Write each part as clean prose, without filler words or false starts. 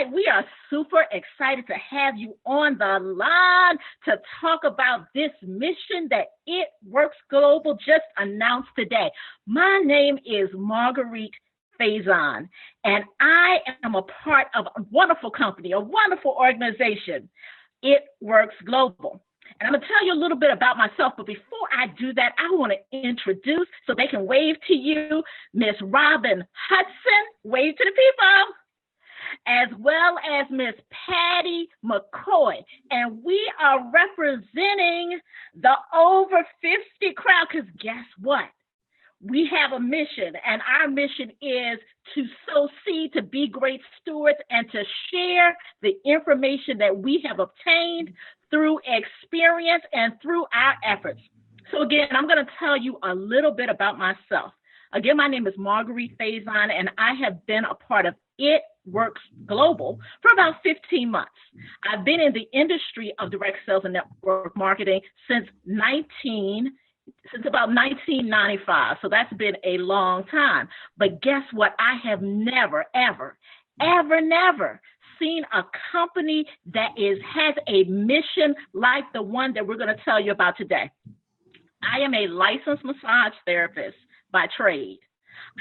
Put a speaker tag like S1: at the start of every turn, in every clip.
S1: right, we are super excited to have you on the line to talk about this mission that It Works Global just announced today. My name is Marguerite Faison, and I am a part of a wonderful company, a wonderful organization, It Works Global. And I'm going to tell you a little bit about myself, but before I do that, I want to introduce, so they can wave to you, Miss Robin Hudson, wave to the people, as well as Miss Patty McCoy. And we are representing the over 50 crowd, because guess what? We have a mission, and our mission is to sow seed, to be great stewards, and to share the information that we have obtained through experience and through our efforts. So again, I'm going to tell you a little bit about myself. Again, my name is Marguerite Faison, and I have been a part of It Works Global for about 15 months. I've been in the industry of direct sales and network marketing since about 1995. So that's been a long time. But guess what? I have never, ever seen a company that has a mission like the one that we're going to tell you about today. I am a licensed massage therapist by trade.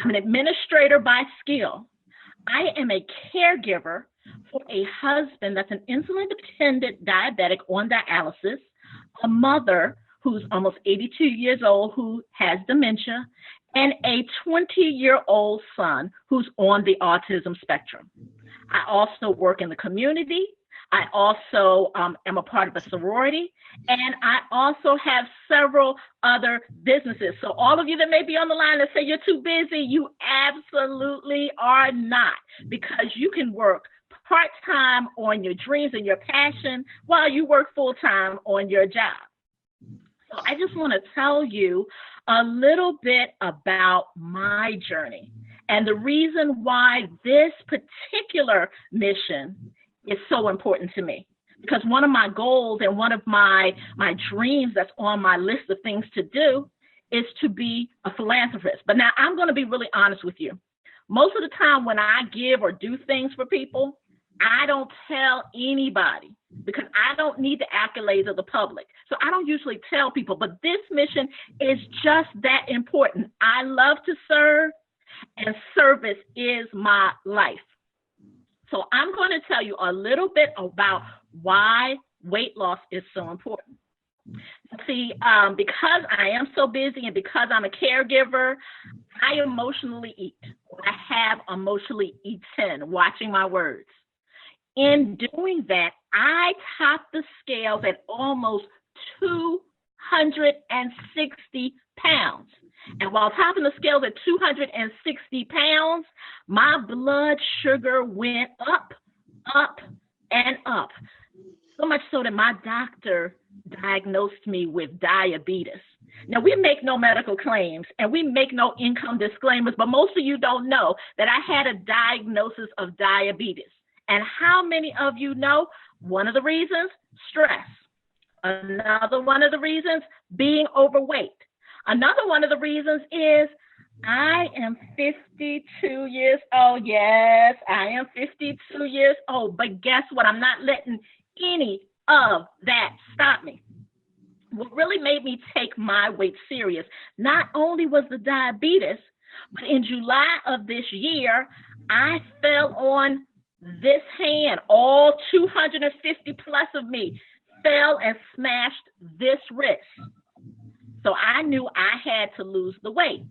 S1: I'm an administrator by skill. I am a caregiver for a husband that's an insulin-dependent diabetic on dialysis, a mother who's almost 82 years old who has dementia, and a 20-year-old son who's on the autism spectrum. I also work in the community. I also am a part of a sorority, and I also have several other businesses. So all of you that may be on the line that say you're too busy, you absolutely are not, because you can work part-time on your dreams and your passion while you work full-time on your job. So I just want to tell you a little bit about my journey and the reason why this particular mission is so important to me. Because one of my goals and one of my dreams that's on my list of things to do is to be a philanthropist. But now I'm going to be really honest with you. Most of the time when I give or do things for people, I don't tell anybody because I don't need the accolades of the public. So I don't usually tell people, but this mission is just that important. I love to serve, and service is my life. So I'm going to tell you a little bit about why weight loss is so important. See, because I am so busy and because I'm a caregiver, I emotionally eat. I have emotionally eaten, watching my words. In doing that, I topped the scales at almost 260 pounds. And while topping the scales at 260 pounds, my blood sugar went up, and up. So much so that my doctor diagnosed me with diabetes. Now, we make no medical claims and we make no income disclaimers, but most of you don't know that I had a diagnosis of diabetes. And how many of you know one of the reasons? Stress. Another one of the reasons, being overweight. Another one of the reasons is I am 52 years old. Yes, I am 52 years old. But guess what? I'm not letting any of that stop me. What really made me take my weight serious, not only was the diabetes, but in July of this year, I fell on this hand. All 250 plus of me fell and smashed this wrist. So I knew I had to lose the weight.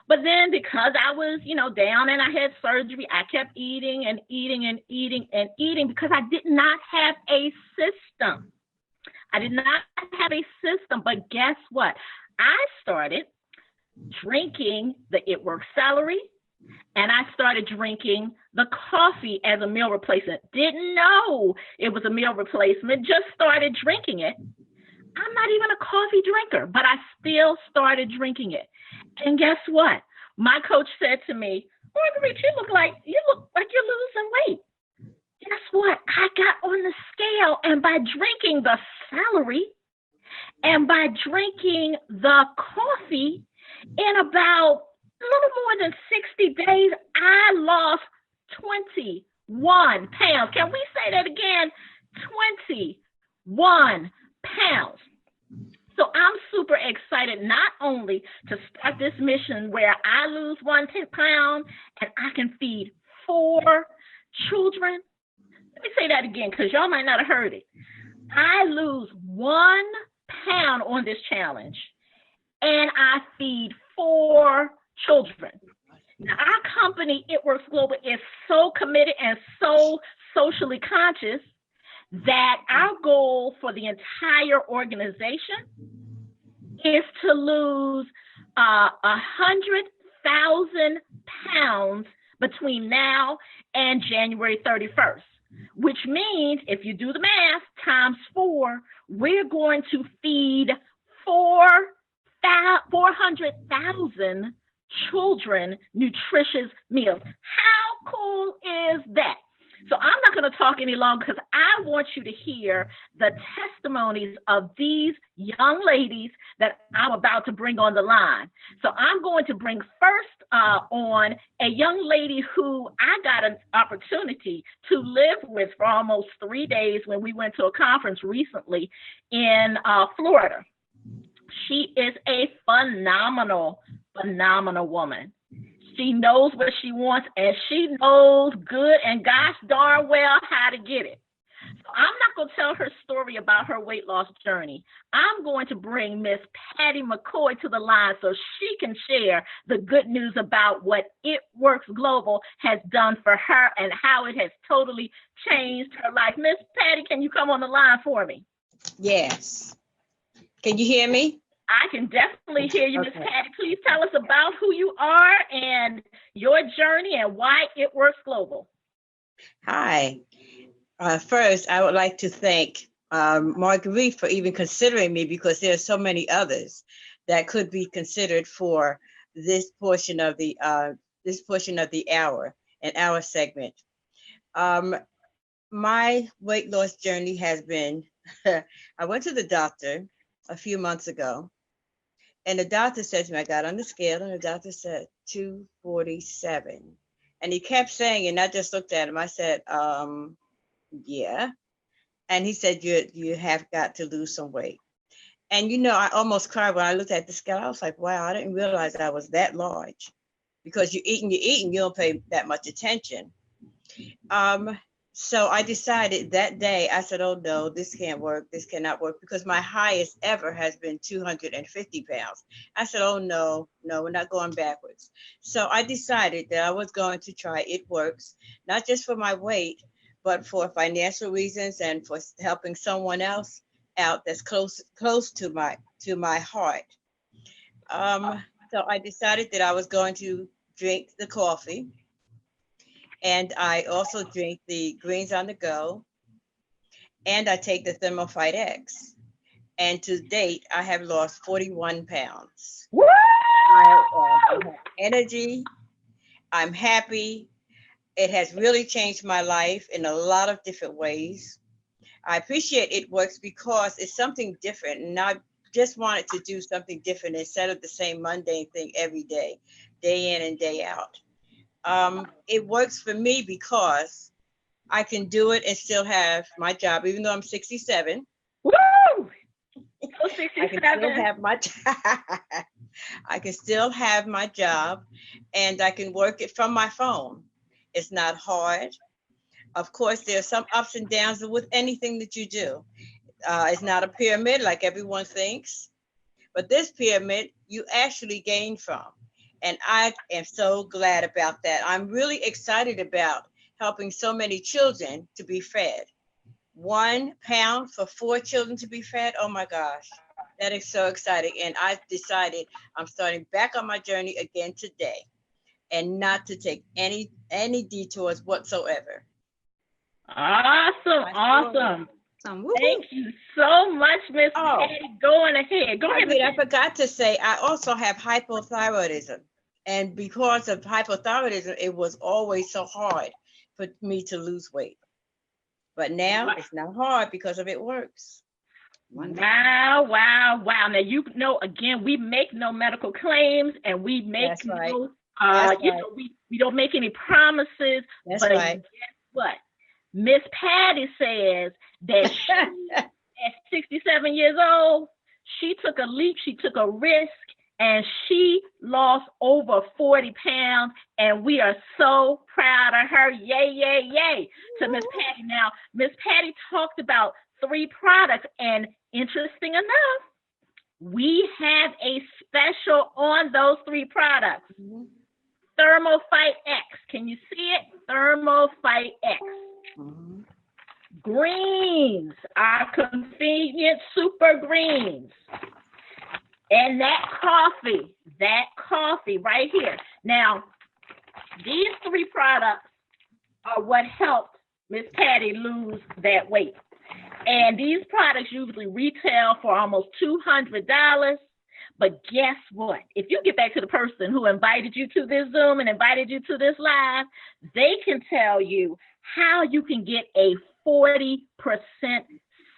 S1: But then because I was, down and I had surgery, I kept eating and eating and eating and eating because I did not have a system. I did not have a system, but guess what? I started drinking the It Works celery, and I started drinking the coffee as a meal replacement. Didn't know it was a meal replacement, just started drinking it. I'm not even a coffee drinker, but I still started drinking it. And guess what? My coach said to me, Marguerite, you look like you're losing weight. Guess what? I got on the scale, and by drinking the celery and by drinking the coffee, in about a little more than 60 days, I lost pounds. Can we say that again? 21 pounds. So I'm super excited not only to start this mission where I lose 1 pound and I can feed 4 children. Let me say that again because y'all might not have heard it. I lose 1 pound on this challenge and I feed 4 children. Now, our company, It Works Global, is so committed and so socially conscious that our goal for the entire organization is to lose 100,000 pounds between now and January 31st, which means if you do the math times 4, we're going to feed 400,000 children nutritious meals. How cool is that? So I'm not going to talk any longer because I want you to hear the testimonies of these young ladies that I'm about to bring on the line. So I'm going to bring first on a young lady who I got an opportunity to live with for almost 3 days when we went to a conference recently in Florida. She is a phenomenal woman. She knows what she wants, and she knows good and gosh darn well how to get it. So I'm not going to tell her story about her weight loss journey. I'm going to bring Miss Patty McCoy to the line so she can share the good news about what It Works Global has done for her and how it has totally changed her life. Miss Patty, can you come on the line for me?
S2: Yes. Can you hear me?
S1: I can definitely hear you, Miss Patty. Please tell us about who you are and your journey and why It Works Global.
S2: Hi. First, I would like to thank Marguerite for even considering me because there are so many others that could be considered for this portion of the hour, an hour segment. My weight loss journey has been, I went to the doctor a few months ago. And the doctor said to me, I got on the scale and the doctor said 247. And he kept saying, and I just looked at him. I said, yeah. And he said, you have got to lose some weight. And, I almost cried when I looked at the scale. I was like, wow, I didn't realize I was that large because you're eating, you don't pay that much attention. So I decided that day, I said, oh no, this can't work. This cannot work because my highest ever has been 250 pounds. I said, oh no, we're not going backwards. So I decided that I was going to try It Works, not just for my weight, but for financial reasons and for helping someone else out that's close to my heart. So I decided that I was going to drink the coffee. And I also drink the Greens on the Go, and I take the Thermophyte X. And to date, I have lost 41 pounds.
S1: Woo!
S2: I have energy. I'm happy. It has really changed my life in a lot of different ways. I appreciate It Works because it's something different, and I just wanted to do something different instead of the same mundane thing every day in and day out. It works for me because I can do it and still have my job, even though I'm 67.
S1: Woo! 67.
S2: I can still have my I can still have my job, and I can work it from my phone. It's not hard. Of course, there's some ups and downs with anything that you do. It's not a pyramid like everyone thinks, but this pyramid you actually gain from. And I am so glad about that. I'm really excited about helping so many children to be fed. 1 pound for 4 children to be fed. Oh my gosh, that is so exciting. And I decided I'm starting back on my journey again today and not to take any detours whatsoever.
S1: Awesome. Thank you so much, Miss Patty. Go ahead.
S2: I forgot to say, I also have hypothyroidism. And because of hypothyroidism, it was always so hard for me to lose weight. But now it's not hard because of It Works.
S1: Wow. Now, again, we make no medical claims and we make we don't make any promises.
S2: That's right.
S1: what? Miss Patty says that she, at 67 years old, she took a leap, she took a risk, and she lost over 40 pounds, and we are so proud of her. Yay, yay, yay to Miss Patty. Now, Miss Patty talked about 3 products, and interesting enough, we have a special on those 3 products. ThermoFight X. Can you see it? ThermoFight X. Greens, our convenient super greens. And that coffee right here. Now, these 3 products are what helped Miss Patty lose that weight. And these products usually retail for almost $200. But guess what? If you get back to the person who invited you to this Zoom and invited you to this live, they can tell you how you can get a 40%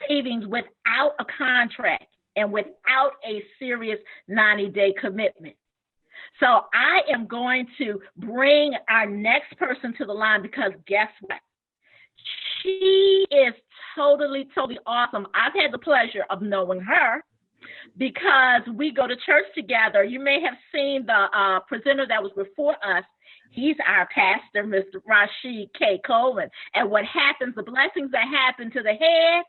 S1: savings without a contract and without a serious 90-day commitment. So I am going to bring our next person to the line because guess what? She is totally awesome. I've had the pleasure of knowing her because we go to church together. You may have seen the presenter that was before us. He's our pastor, Mr. Rashid K. Coleman. And what happens, the blessings that happen to the head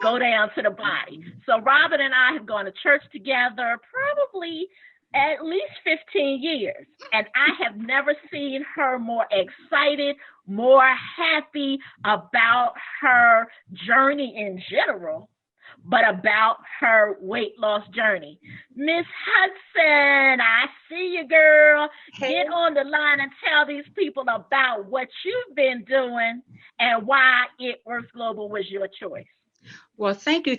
S1: go down to the body. So Robin and I have gone to church together probably at least 15 years. And I have never seen her more excited, more happy about her journey in general, but about her weight loss journey. Miss Hudson, I see you, girl. Get on the line and tell these people about what you've been doing and why It Works Global was your choice.
S3: Well, thank you,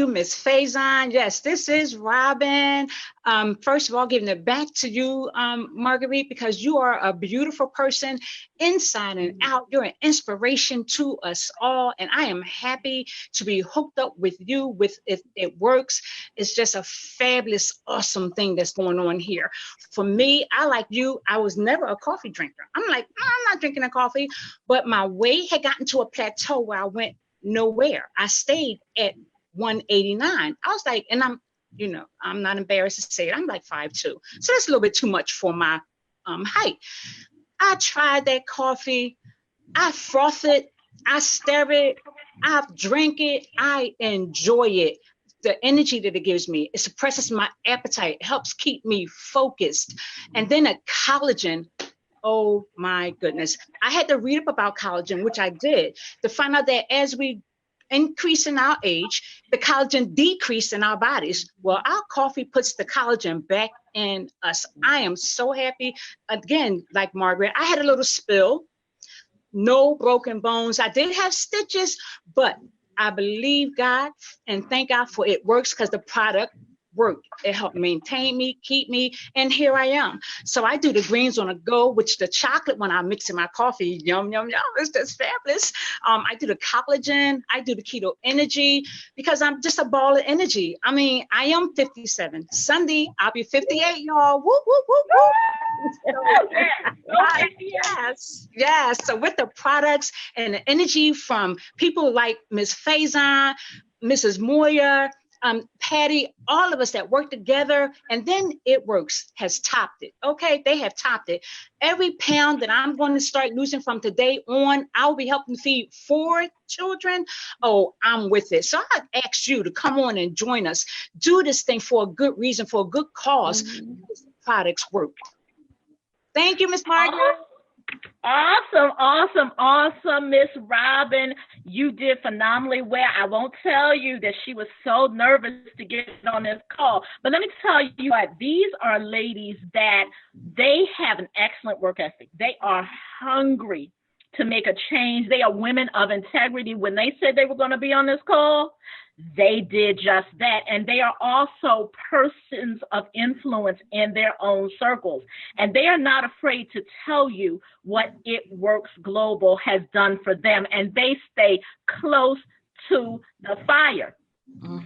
S3: Miss Faison. Yes, this is Robin. First of all, giving it back to you, Marguerite, because you are a beautiful person inside and out. You're an inspiration to us all, and I am happy to be hooked up with you. With It Works, it's just a fabulous, awesome thing that's going on here. For me, I like you. I was never a coffee drinker. I'm like, I'm not drinking a coffee, but my weight had gotten to a plateau where I went nowhere. I stayed at 189. I was like, and I'm not embarrassed to say it, I'm like 5'2". So that's a little bit too much for my height. I tried that coffee. I froth it. I stir it. I drink it. I enjoy it. The energy that it gives me, it suppresses my appetite, it helps keep me focused. And then a collagen. Oh my goodness. I had to read up about collagen, which I did, to find out that as we increase in our age, the collagen decrease in our bodies. Well, our coffee puts the collagen back in us. I am so happy. Again, like Margaret, I had a little spill, no broken bones. I did have stitches, but I believe God and thank God for It Works because the product worked. It helped maintain me, keep me, and here I am. So I do the greens on a go, which the chocolate when I mix in my coffee, yum, yum, yum, it's just fabulous. I do the collagen, I do the keto energy because I'm just a ball of energy. I mean, I am 57. Sunday, I'll be 58, y'all. Whoop, whoop, whoop, whoop. Yes. So with the products and the energy from people like Miss Faison, Mrs. Moyer, Patty, all of us that work together, and then It Works has topped it. Okay, they have topped it. Every pound that I'm going to start losing from today on, I'll be helping feed 4 children. Oh, I'm with it. So I ask you to come on and join us. Do this thing for a good reason, for a good cause. Products work. Thank you, Miss Margaret.
S1: Awesome, Miss Robin. You did phenomenally well. I won't tell you that she was so nervous to get on this call, but let me tell you what, these are ladies that they have an excellent work ethic. They are hungry to make a change. They are women of integrity. When they said they were going to be on this call, they did just that. And they are also persons of influence in their own circles. And they are not afraid to tell you what It Works Global has done for them. And they stay close to the fire.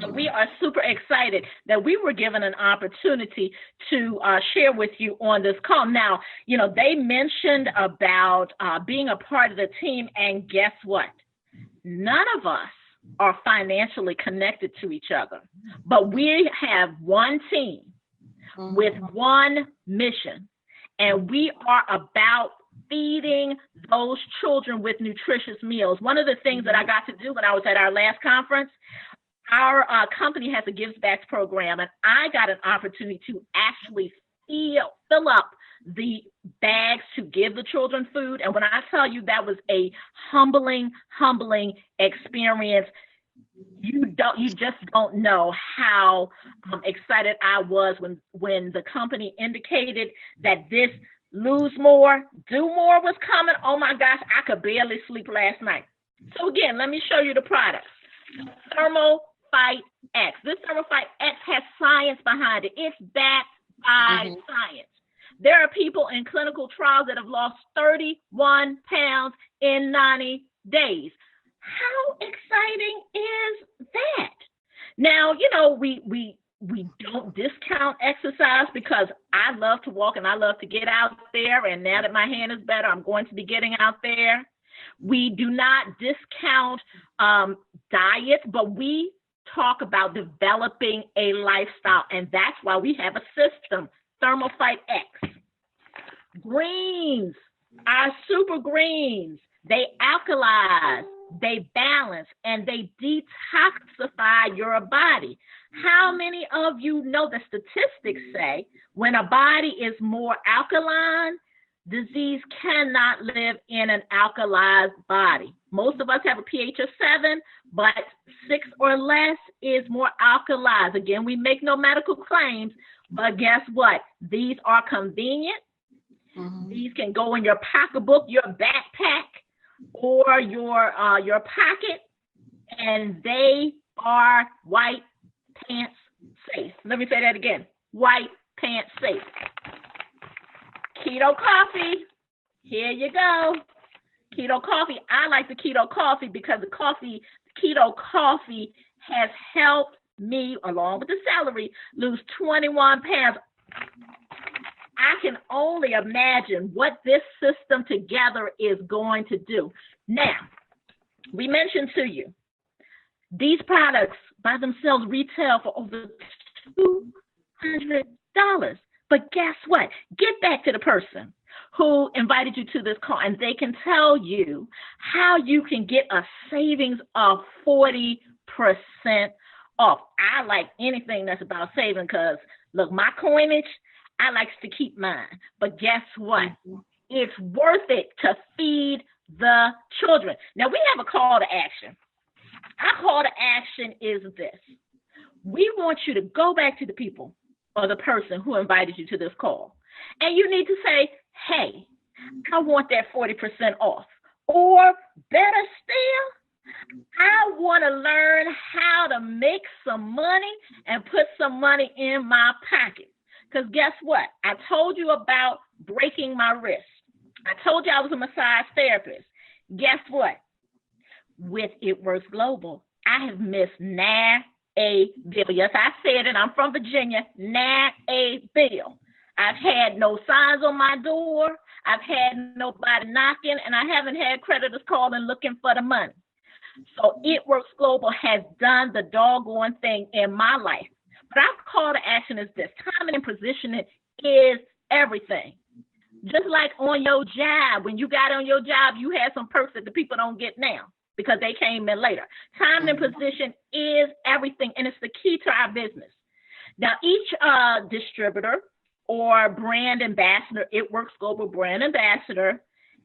S1: So we are super excited that we were given an opportunity to share with you on this call. Now, you know, they mentioned about being a part of the team, and guess what? None of us are financially connected to each other, but we have one team with one mission, and we are about feeding those children with nutritious meals. One of the things that I got to do when I was at our last conference, our company has a Gives Back program, and I got an opportunity to actually fill up the bags to give the children food. And when I tell you that was a humbling experience, you just don't know how excited I was when the company indicated that this lose more, do more was coming. Oh my gosh, I could barely sleep last night. So again, let me show you the product. ThermoFight X. This ThermoFight X has science behind it. It's backed by science. There are people in clinical trials that have lost 31 pounds in 90 days. How exciting is that? Now, you know, we don't discount exercise because I love to walk and I love to get out there. And now that my hand is better, I'm going to be getting out there. We do not discount diets, but we talk about developing a lifestyle. And that's why we have a system, ThermoFight X. Greens are super greens. They alkalize, they balance, and they detoxify your body. How many of you know the statistics say when a body is more alkaline, disease cannot live in an alkalized body? Most of us have a pH of 7, but 6 or less is more alkalized. Again, we make no medical claims, but guess what? These are convenient. These can go in your pocketbook, your backpack, or your pocket, and they are white pants safe. Let me say that again. White pants safe. Keto coffee. Here you go. Keto coffee. I like the keto coffee because the keto coffee has helped me, along with the celery, lose 21 pounds. I can only imagine what this system together is going to do. Now, we mentioned to you, these products by themselves retail for over $200. But guess what? Get back to the person who invited you to this call, and they can tell you how you can get a savings of 40% off. I like anything that's about saving because, look, my coinage, I like to keep mine. But guess what? It's worth it to feed the children. Now, we have a call to action. Our call to action is this. We want you to go back to the people or the person who invited you to this call. And you need to say, hey, I want that 40% off. Or better still, I want to learn how to make some money and put some money in my pocket. Because guess what? I told you about breaking my wrist. I told you I was a massage therapist. Guess what? With It Works Global, I have missed not a bill. Yes, I said it. I'm from Virginia. Not a bill. I've had no signs on my door. I've had nobody knocking, and I haven't had creditors calling looking for the money. So It Works Global has done the doggone thing in my life. But our call to action is this. Timing and positioning is everything. Just like on your job, when you got on your job, you had some perks that the people don't get now because they came in later. Timing and position is everything, and it's the key to our business. Now, each distributor or brand ambassador, It Works Global brand ambassador,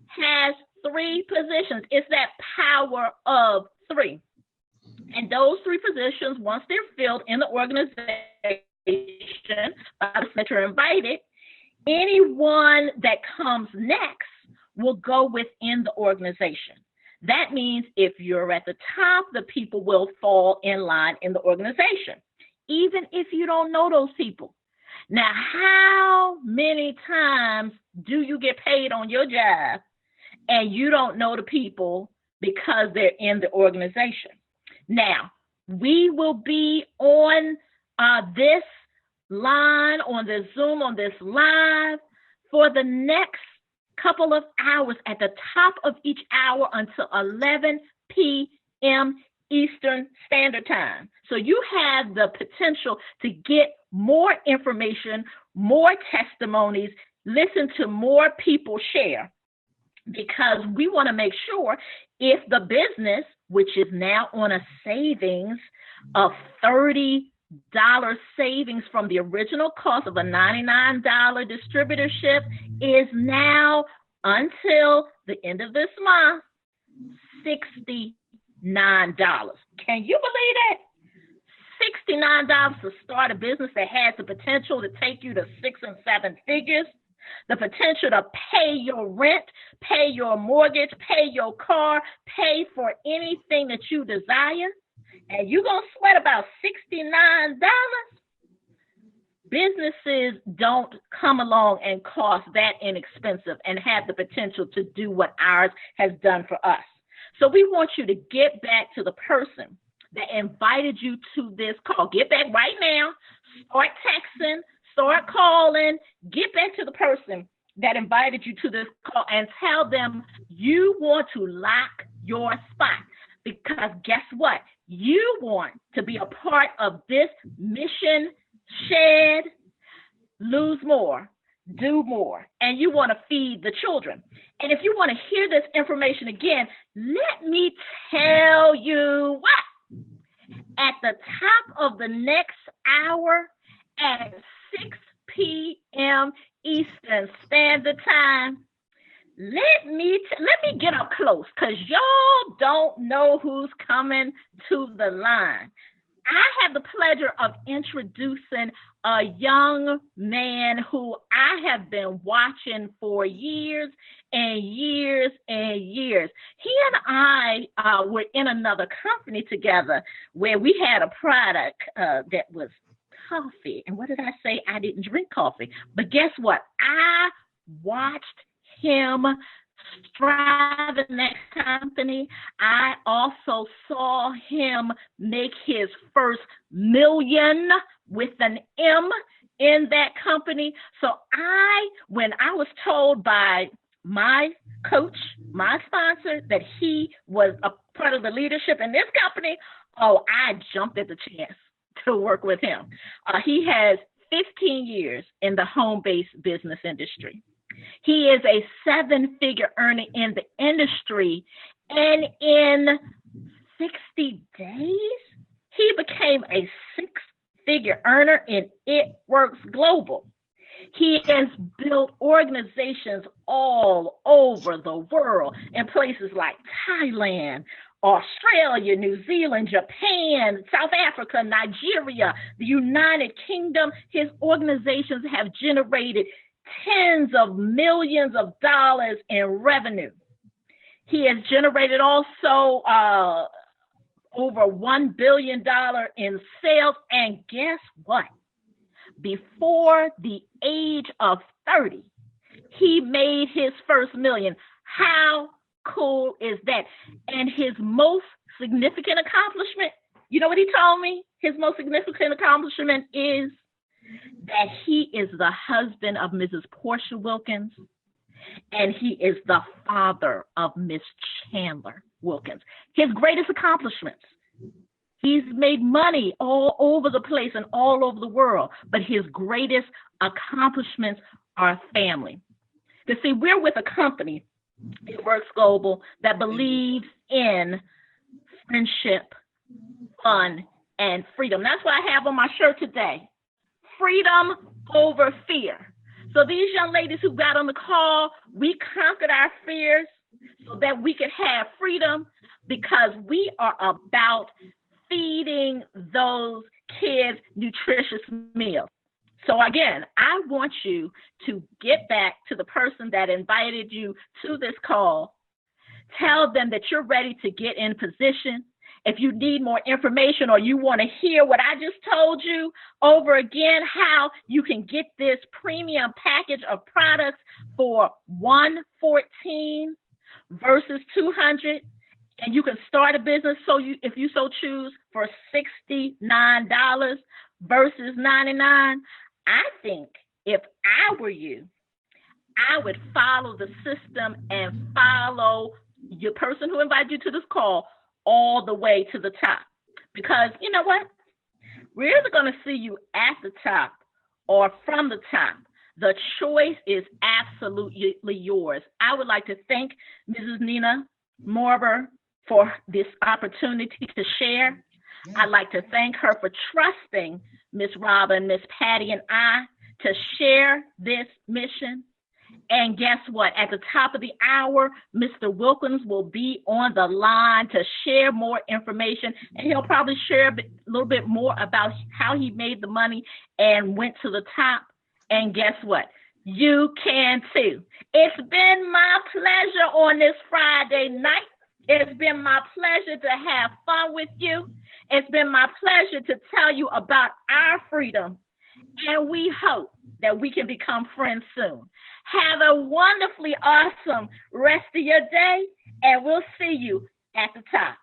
S1: has 3 positions. It's that power of 3. And those 3 positions, once they're filled in the organization, by the center invited, anyone that comes next will go within the organization. That means if you're at the top, the people will fall in line in the organization, even if you don't know those people. Now, how many times do you get paid on your job and you don't know the people because they're in the organization? Now, We will be on this line, on the Zoom, on this live for the next couple of hours at the top of each hour until 11 p.m. Eastern Standard Time. So you have the potential to get more information, more testimonies, listen to more people share, because we want to make sure if the business, which is now on a savings of $30 savings from the original cost of a $99 distributorship, is now, until the end of this month, $69. Can you believe that? $69 to start a business that has the potential to take you to 6 and 7 figures, the potential to pay your rent, pay your mortgage, pay your car, pay for anything that you desire, and you're going to sweat about $69? Businesses don't come along and cost that inexpensive and have the potential to do what ours has done for us. So we want you to get back to the person that invited you to this call. Get back right now, start texting, start calling, get back to the person that invited you to this call and tell them you want to lock your spot. Because guess what? You want to be a part of this mission shed, lose more, do more, and you want to feed the children. And if you want to hear this information again, let me tell you what. At the top of the next hour at 6 p.m. Eastern Standard Time, let me get up close, because y'all don't know who's coming to the line. I have the pleasure of introducing a young man who I have been watching for years and years and years. He and I were in another company together where we had a product that was coffee. And what did I say? I didn't drink coffee. But guess what? I watched him strive in that company. I also saw him make his first million with an M in that company. So when I was told by my coach, my sponsor, that he was a part of the leadership in this company, I jumped at the chance to work with him. He has 15 years in the home-based business industry. He is a 7-figure earner in the industry, and in 60 days, he became a 6-figure earner in It Works Global. He has built organizations all over the world in places like Thailand, Australia, New Zealand, Japan, South Africa, Nigeria, the United Kingdom. His organizations have generated tens of millions of dollars in revenue. He has generated also over $1 billion in sales. And guess what? Before the age of 30, he made his first million. How cool is that? And his most significant accomplishment, you know what he told me? His most significant accomplishment is that he is the husband of Mrs. Portia Wilkins, and he is the father of Miss Chandler Wilkins. His greatest accomplishments. He's made money all over the place and all over the world, but his greatest accomplishments are family. You see, we're with a company, It Works Global, that believes in friendship, fun, and freedom. That's what I have on my shirt today. Freedom over fear. So these young ladies who got on the call, we conquered our fears so that we could have freedom, because we are about feeding those kids nutritious meals. So again, I want you to get back to the person that invited you to this call. Tell them that you're ready to get in position. If you need more information or you want to hear what I just told you over again, how you can get this premium package of products for $114 versus $200, and you can start a business, if you so choose, for $69 versus $99. I think if I were you, I would follow the system and follow your person who invited you to this call all the way to the top. Because you know what? We're either going to see you at the top or from the top. The choice is absolutely yours. I would like to thank Mrs. Nina Morber for this opportunity to share. I'd like to thank her for trusting Miss Robin, Miss Patty, and I to share this mission. And guess what? At the top of the hour, Mr. Wilkins will be on the line to share more information. And he'll probably share a little bit more about how he made the money and went to the top. And guess what? You can too. It's been my pleasure on this Friday night. It's been my pleasure to have fun with you. It's been my pleasure to tell you about our freedom. And we hope that we can become friends soon. Have a wonderfully awesome rest of your day, and we'll see you at the top.